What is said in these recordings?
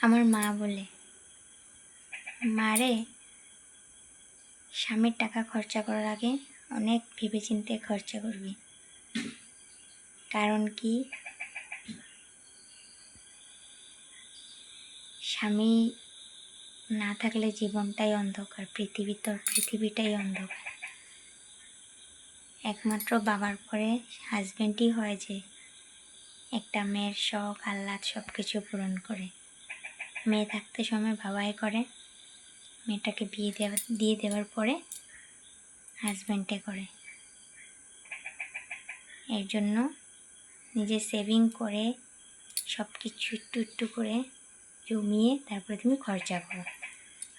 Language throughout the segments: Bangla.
আমার মা বলে, মারে স্বামীর টাকা খরচা করার আগে অনেক ভেবেচিন্তে খরচা করবি। কারণ কি, স্বামী না থাকলে জীবনটাই অন্ধকার, পৃথিবীটাই অন্ধকার। একমাত্র বাবার পরে হাজবেন্ডই হয় যে একটা মেয়ের শখ আহ্লাদ সব কিছু পূরণ করে। মেয়ে থাকতে সময় বাবাই করে, মেয়েটাকে দিয়ে দেওয়ার পরে হাজবেন্ডে করে। এর জন্য নিজে সেভিং করে সব কিছু একটু একটু করে জমিয়ে তারপরে তুমি খরচা করো।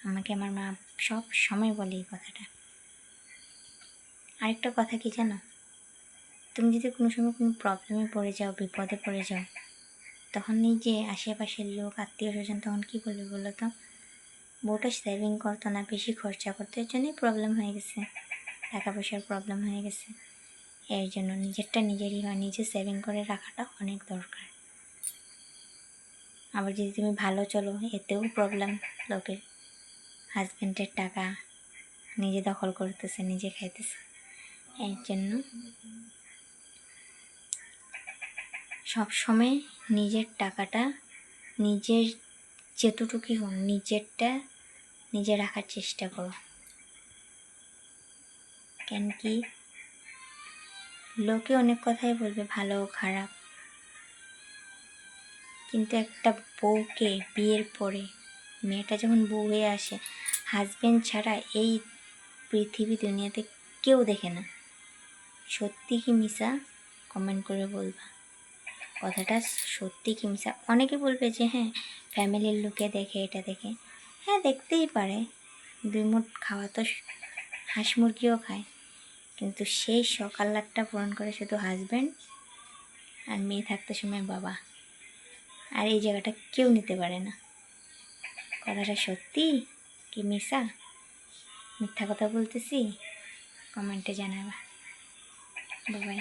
আমাকে আমার মা সব সময় বলে এই কথাটা। আরেকটা কথা কি জানো, তুমি যদি কোনো সময় কোনো প্রবলেমে পড়ে যাও, বিপদে পড়ে যাও, তখন এই যে আশেপাশের লোক, আত্মীয় স্বজন তখন কী বলবে বলো তো? বউটা সেভিং করতো না, বেশি খরচা করতো, এর জন্যই প্রবলেম হয়ে গেছে, টাকা পয়সার প্রবলেম হয়ে গেছে। এর জন্য নিজেরটা নিজেরই হয়, নিজে সেভিং করে রাখাটা অনেক দরকার। আবার যদি তুমি ভালো চলো, এতেও প্রবলেম। লোকের হাজব্যান্ডের টাকা নিজে দখল করতেছে, নিজে খাইতেছে। এর জন্য সবসময় নিজের টাকাটা, নিজের যেতটুকুই হোক, নিজেরটা নিজে রাখার চেষ্টা করো। কেন কি, লোকে অনেক কথাই বলবে, ভালো খারাপ, কিন্তু একটা বউকে বিয়ের পরে, মেয়েটা যখন বউ হয়ে আসে, হাজব্যান্ড ছাড়া এই পৃথিবী দুনিয়াতে কেউ দেখে না। সত্যি কি মিশা কমেন্ট করে বলবা, কথাটা সত্যি কি মিশা। অনেকে বলবে যে হ্যাঁ ফ্যামিলির লোকে দেখে, এটা দেখে। হ্যাঁ দেখতেই পারে, দুই মুঠ খাওয়া তো হাঁস মুরগিও খায়, কিন্তু সেই সকালটা পূরণ করে শুধু হাজব্যান্ড আর মেয়ে থাকতে সময় বাবা। আর এই জায়গাটা কেউ নিতে পারে না। কথাটা সত্যি কি মিশা, মিথ্যা কথা বলতেছি, কমেন্টে জানাবা। বাবাই।